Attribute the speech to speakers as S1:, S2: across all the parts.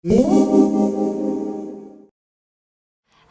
S1: Hello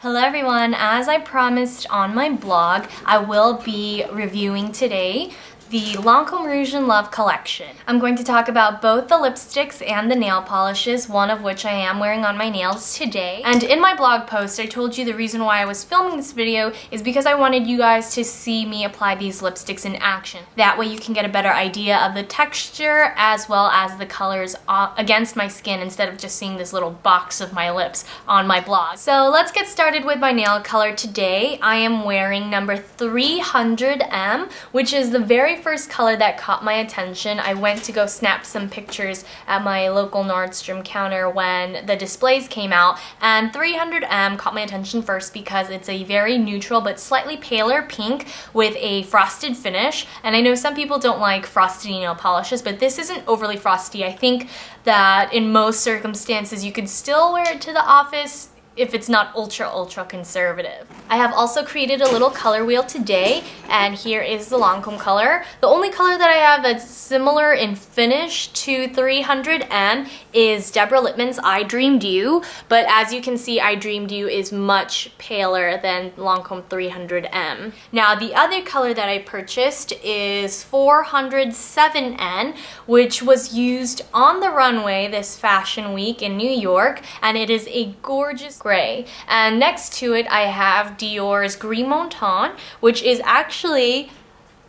S1: everyone, as I promised on my blog, I will be reviewing today the Lancome Rouge in Love collection. I'm going to talk about both the lipsticks and the nail polishes, one of which I am wearing on my nails today. And in my blog post, I told you the reason why I was filming this video is because I wanted you guys to see me apply these lipsticks in action. That way you can get a better idea of the texture as well as the colors against my skin instead of just seeing this little box of my lips on my blog. So let's get started with my nail color today. I am wearing number 300M, which is the very first color that caught my attention. I went to go snap some pictures at my local Nordstrom counter when the displays came out, and 300M caught my attention first because it's a very neutral but slightly paler pink with a frosted finish. And I know some people don't like frosty nail polishes, but this isn't overly frosty. I think that in most circumstances you could still wear it to the office if it's not ultra conservative. I have also created a little color wheel today, and here is the Lancome color. The only color that I have that's similar in finish to 300M is Deborah Lippmann's I Dreamed You, but as you can see, I Dreamed You is much paler than Lancome 300M. Now the other color that I purchased is 407N, which was used on the runway this fashion week in New York, and it is a gorgeous gray. And next to it I have Dior's Gris Montan, which is actually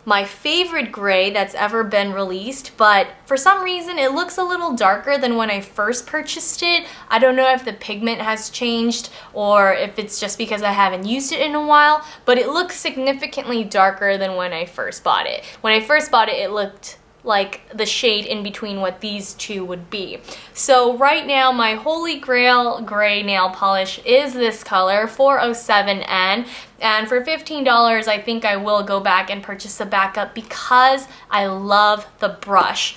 S1: my favorite gray that's ever been released, but for some reason it looks a little darker than when I first purchased it. I don't know if the pigment has changed or if it's just because I haven't used it in a while, but it looks significantly darker than when I first bought it. When I first bought it, it looked like the shade in between what these two would be. So right now my holy grail gray nail polish is this color, 407N, and for $15 I think I will go back and purchase a backup because I love the brush.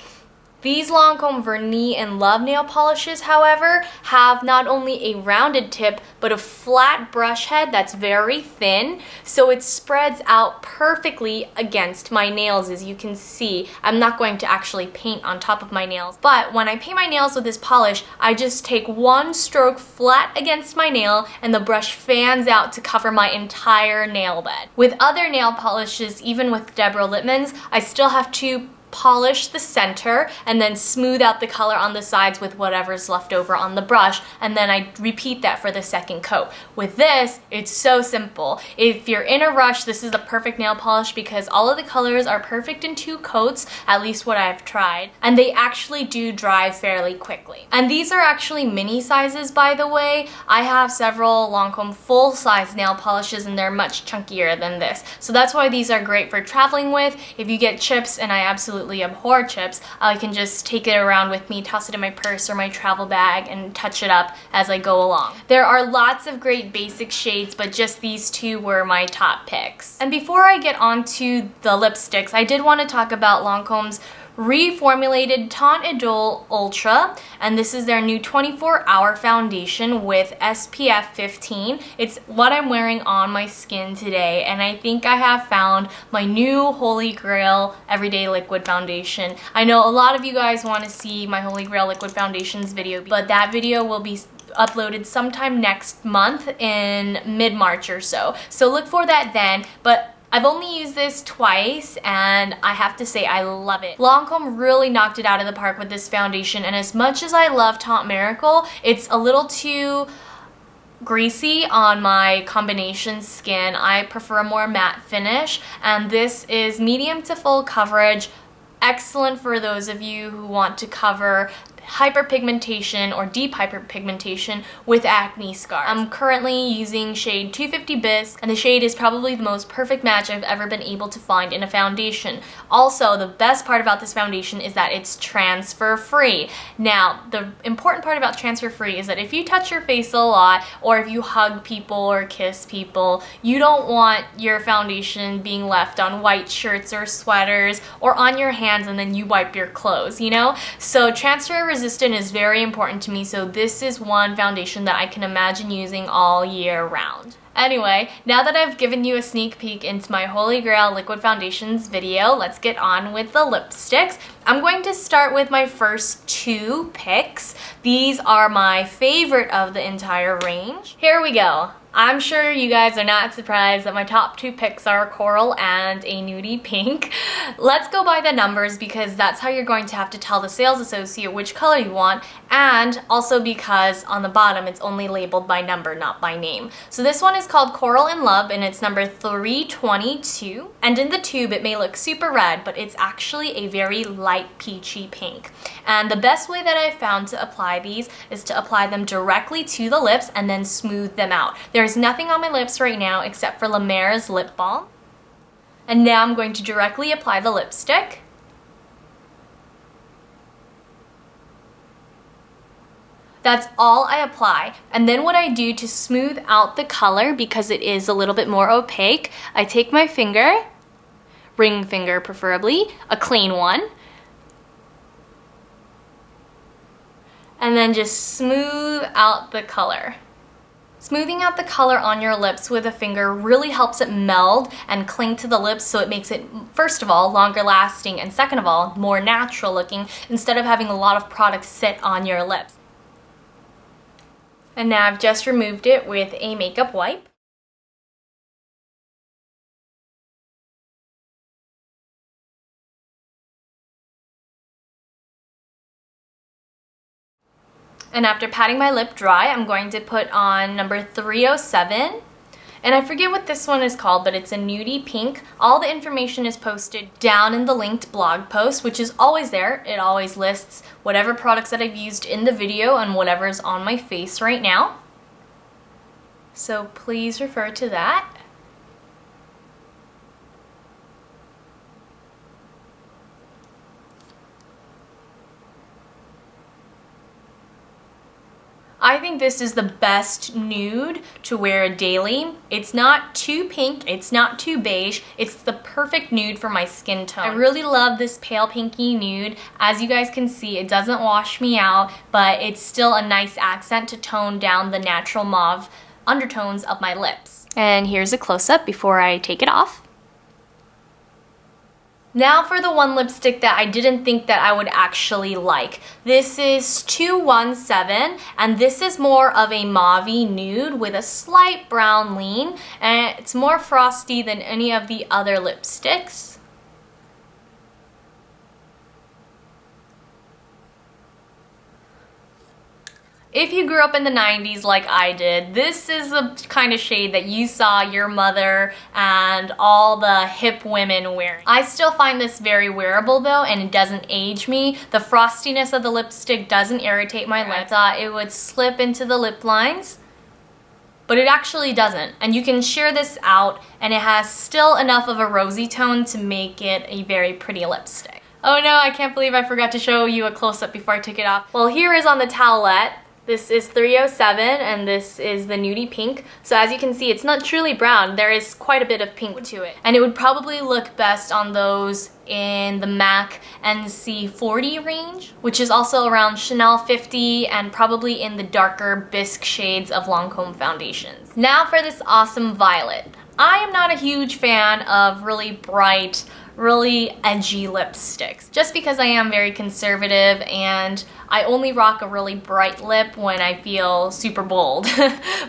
S1: These Lancome Vernis and Love nail polishes, however, have not only a rounded tip, but a flat brush head that's very thin, so it spreads out perfectly against my nails, as you can see. I'm not going to actually paint on top of my nails, but when I paint my nails with this polish, I just take one stroke flat against my nail, and the brush fans out to cover my entire nail bed. With other nail polishes, even with Deborah Lippmann's, I still have to polish the center and then smooth out the color on the sides with whatever's left over on the brush, and then I repeat that for the second coat. With this, it's so simple. If you're in a rush, this is the perfect nail polish because all of the colors are perfect in 2 coats, at least what I've tried, and they actually do dry fairly quickly. And these are actually mini sizes, by the way. I have several Lancome full-size nail polishes and they're much chunkier than this, so that's why these are great for traveling with. If you get chips, and I absolutely abhor chips, I can just take it around with me, toss it in my purse or my travel bag, and touch it up as I go along. There are lots of great basic shades, but just these two were my top picks. And before I get on to the lipsticks, I did want to talk about Lancome's reformulated Teint Idole Ultra, and this is their new 24-hour foundation with SPF 15. It's what I'm wearing on my skin today, and I think I have found my new holy grail everyday liquid foundation. I know a lot of you guys want to see my holy grail liquid foundations video, but that video will be uploaded sometime next month in mid-March or so. So look for that then, but I've only used this twice and I have to say I love it. Lancome really knocked it out of the park with this foundation, and as much as I love Teint Miracle, it's a little too greasy on my combination skin. I prefer a more matte finish, and this is medium to full coverage. Excellent for those of you who want to cover hyperpigmentation or deep hyperpigmentation with acne scars. I'm currently using shade 250 Bisque, and the shade is probably the most perfect match I've ever been able to find in a foundation. Also, the best part about this foundation is that it's transfer free. Now, the important part about transfer free is that if you touch your face a lot, or if you hug people or kiss people, you don't want your foundation being left on white shirts or sweaters or on your hands and then you wipe your clothes, you know? So transfer resistant is very important to me, so this is one foundation that I can imagine using all year round. Anyway, now that I've given you a sneak peek into my Holy Grail Liquid Foundations video, let's get on with the lipsticks. I'm going to start with my first two picks. These are my favorite of the entire range. Here we go. I'm sure you guys are not surprised that my top two picks are Coral and a nudie pink. Let's go by the numbers because that's how you're going to have to tell the sales associate which color you want, and also because on the bottom it's only labeled by number, not by name. So this one is called Coral in Love and it's number 322. And in the tube it may look super red, but it's actually a very light peachy pink. And the best way that I found to apply these is to apply them directly to the lips and then smooth them out. There's nothing on my lips right now except for La Mer's lip balm. And now I'm going to directly apply the lipstick. That's all I apply. And then what I do to smooth out the color, because it is a little bit more opaque, I take my finger, ring finger preferably, a clean one, and then just smooth out the color. Smoothing out the color on your lips with a finger really helps it meld and cling to the lips, so it makes it, first of all, longer lasting, and second of all, more natural looking instead of having a lot of product sit on your lips. And now I've just removed it with a makeup wipe. And after patting my lip dry, I'm going to put on number 307. And I forget what this one is called, but it's a nudie pink. All the information is posted down in the linked blog post, which is always there. It always lists whatever products that I've used in the video and whatever is on my face right now. So please refer to that. I think this is the best nude to wear daily. It's not too pink, it's not too beige, it's the perfect nude for my skin tone. I really love this pale pinky nude. As you guys can see, it doesn't wash me out, but it's still a nice accent to tone down the natural mauve undertones of my lips. And here's a close-up before I take it off. Now for the one lipstick that I didn't think that I would actually like. This is 217, and this is more of a mauve-y nude with a slight brown lean, and it's more frosty than any of the other lipsticks. If you grew up in the 90s like I did, this is the kind of shade that you saw your mother and all the hip women wearing. I still find this very wearable though, and it doesn't age me. The frostiness of the lipstick doesn't irritate my lips. I thought it would slip into the lip lines, but it actually doesn't. And you can sheer this out and it has still enough of a rosy tone to make it a very pretty lipstick. Oh no, I can't believe I forgot to show you a close-up before I took it off. Well, here is on the towelette. This is 307 and this is the nudie pink. So as you can see, it's not truly brown. There is quite a bit of pink to it. And it would probably look best on those in the MAC NC40 range, which is also around Chanel 50 and probably in the darker bisque shades of Lancome foundations. Now for this awesome violet. I am not a huge fan of really bright, really edgy lipsticks, just because I am very conservative and I only rock a really bright lip when I feel super bold.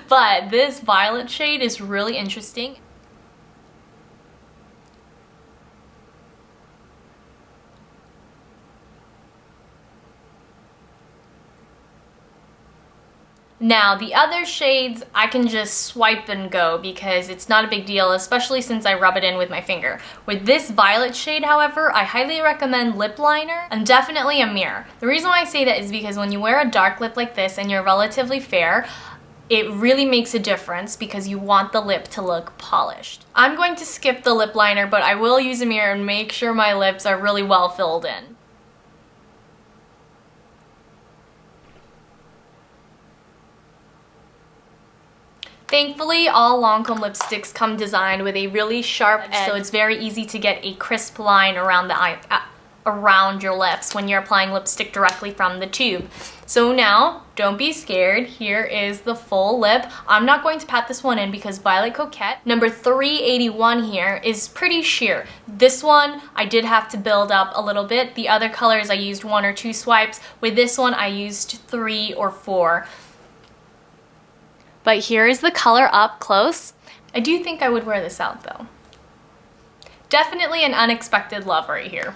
S1: But this violet shade is really interesting. Now, the other shades, I can just swipe and go because it's not a big deal, especially since I rub it in with my finger. With this violet shade, however, I highly recommend lip liner and definitely a mirror. The reason why I say that is because when you wear a dark lip like this and you're relatively fair, it really makes a difference because you want the lip to look polished. I'm going to skip the lip liner, but I will use a mirror and make sure my lips are really well filled in. Thankfully, all Lancome lipsticks come designed with a really sharp edge, so it's very easy to get a crisp line around the eye, around your lips when you're applying lipstick directly from the tube. So now, don't be scared. Here is the full lip. I'm not going to pat this one in because Violette Coquette, number 381 here, is pretty sheer. This one, I did have to build up a little bit. The other colors, I used 1 or 2 swipes. With this one, I used 3 or 4. But here is the color up close. I do think I would wear this out though. Definitely an unexpected love right here.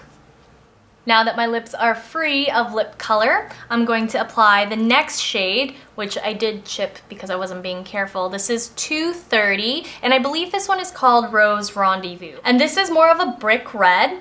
S1: Now that my lips are free of lip color, I'm going to apply the next shade, which I did chip because I wasn't being careful. This is 230, and I believe this one is called Rose Rendezvous. And this is more of a brick red.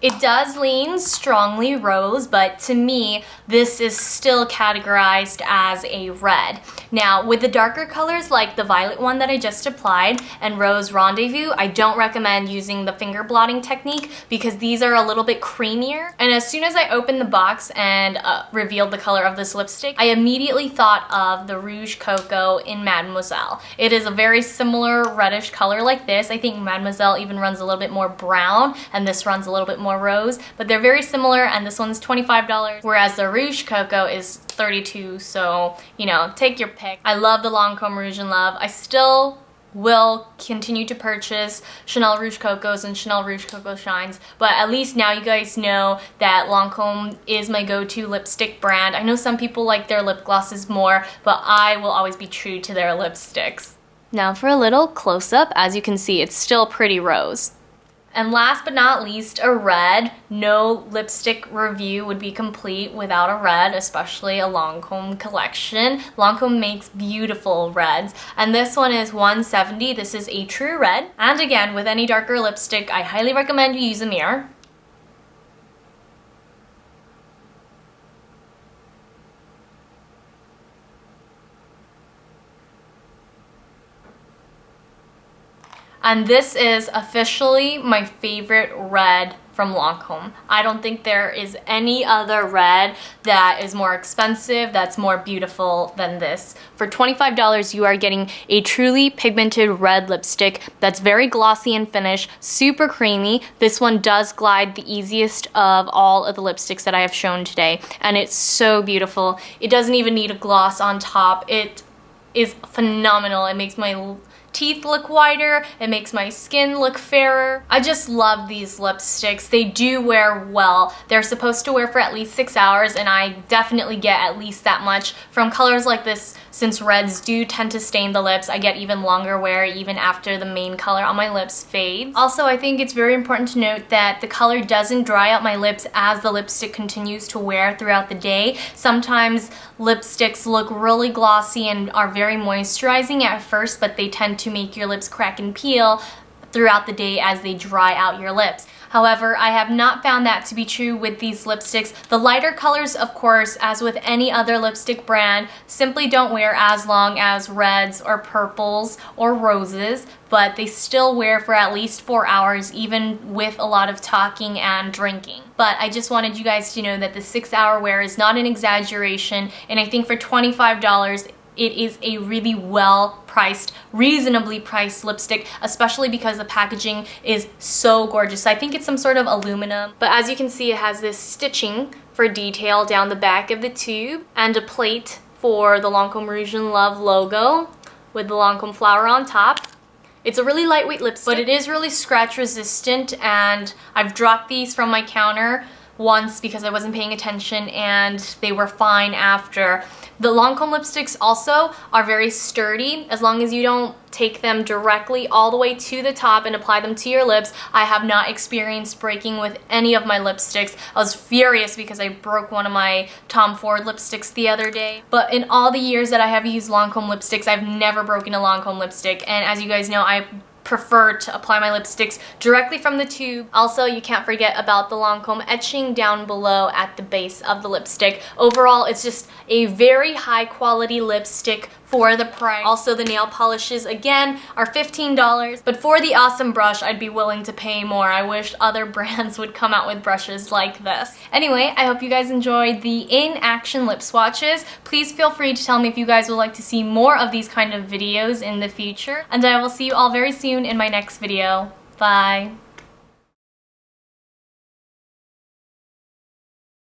S1: It does lean strongly rose, but to me, this is still categorized as a red. Now, with the darker colors like the violet one that I just applied and Rose Rendezvous, I don't recommend using the finger blotting technique because these are a little bit creamier. And as soon as I opened the box and revealed the color of this lipstick, I immediately thought of the Rouge Cocoa in Mademoiselle. It is a very similar reddish color like this. I think Mademoiselle even runs a little bit more brown and this runs a little bit more rose, but they're very similar, and this one's $25, whereas the Rouge Cocoa is $32, so, you know, take your pick. I love the Lancome Rouge in Love. I still will continue to purchase Chanel Rouge Cocos and Chanel Rouge Coco Shines, but at least now you guys know that Lancome is my go-to lipstick brand. I know some people like their lip glosses more, but I will always be true to their lipsticks. Now for a little close-up, as you can see, it's still pretty rose. And last but not least, a red. No lipstick review would be complete without a red, especially a Lancome collection. Lancome makes beautiful reds. And this one is 170. This is a true red. And again, with any darker lipstick, I highly recommend you use a mirror. And this is officially my favorite red from Lancome. I don't think there is any other red that is more expensive, that's more beautiful than this. For $25, you are getting a truly pigmented red lipstick that's very glossy in finish, super creamy. This one does glide the easiest of all of the lipsticks that I have shown today, and it's so beautiful. It doesn't even need a gloss on top. It is phenomenal. It makes my teeth look whiter, it makes my skin look fairer. I just love these lipsticks. They do wear well. They're supposed to wear for at least 6 hours, and I definitely get at least that much from colors like this. Since reds do tend to stain the lips, I get even longer wear even after the main color on my lips fades. Also, I think it's very important to note that the color doesn't dry out my lips as the lipstick continues to wear throughout the day. Sometimes lipsticks look really glossy and are very moisturizing at first, but they tend to make your lips crack and peel throughout the day as they dry out your lips. However, I have not found that to be true with these lipsticks. The lighter colors, of course, as with any other lipstick brand, simply don't wear as long as reds or purples or roses, but they still wear for at least 4 hours, even with a lot of talking and drinking. But I just wanted you guys to know that the 6-hour wear is not an exaggeration, and I think for $25, it is a really well-priced, reasonably priced lipstick, especially because the packaging is so gorgeous. I think it's some sort of aluminum, but as you can see, it has this stitching for detail down the back of the tube and a plate for the Lancome Rouge in Love logo with the Lancome flower on top. It's a really lightweight lipstick, but it is really scratch resistant, and I've dropped these from my counter once because I wasn't paying attention and they were fine after. The Lancome lipsticks also are very sturdy as long as you don't take them directly all the way to the top and apply them to your lips. I have not experienced breaking with any of my lipsticks. I was furious because I broke one of my Tom Ford lipsticks the other day. But in all the years that I have used Lancome lipsticks, I've never broken a Lancome lipstick, and as you guys know, I prefer to apply my lipsticks directly from the tube. Also, you can't forget about the Lancome etching down below at the base of the lipstick. Overall, it's just a very high quality lipstick for the price. Also, the nail polishes, again, are $15, but for the awesome brush, I'd be willing to pay more. I wish other brands would come out with brushes like this. Anyway, I hope you guys enjoyed the in-action lip swatches. Please feel free to tell me if you guys would like to see more of these kind of videos in the future, and I will see you all very soon in my next video. Bye!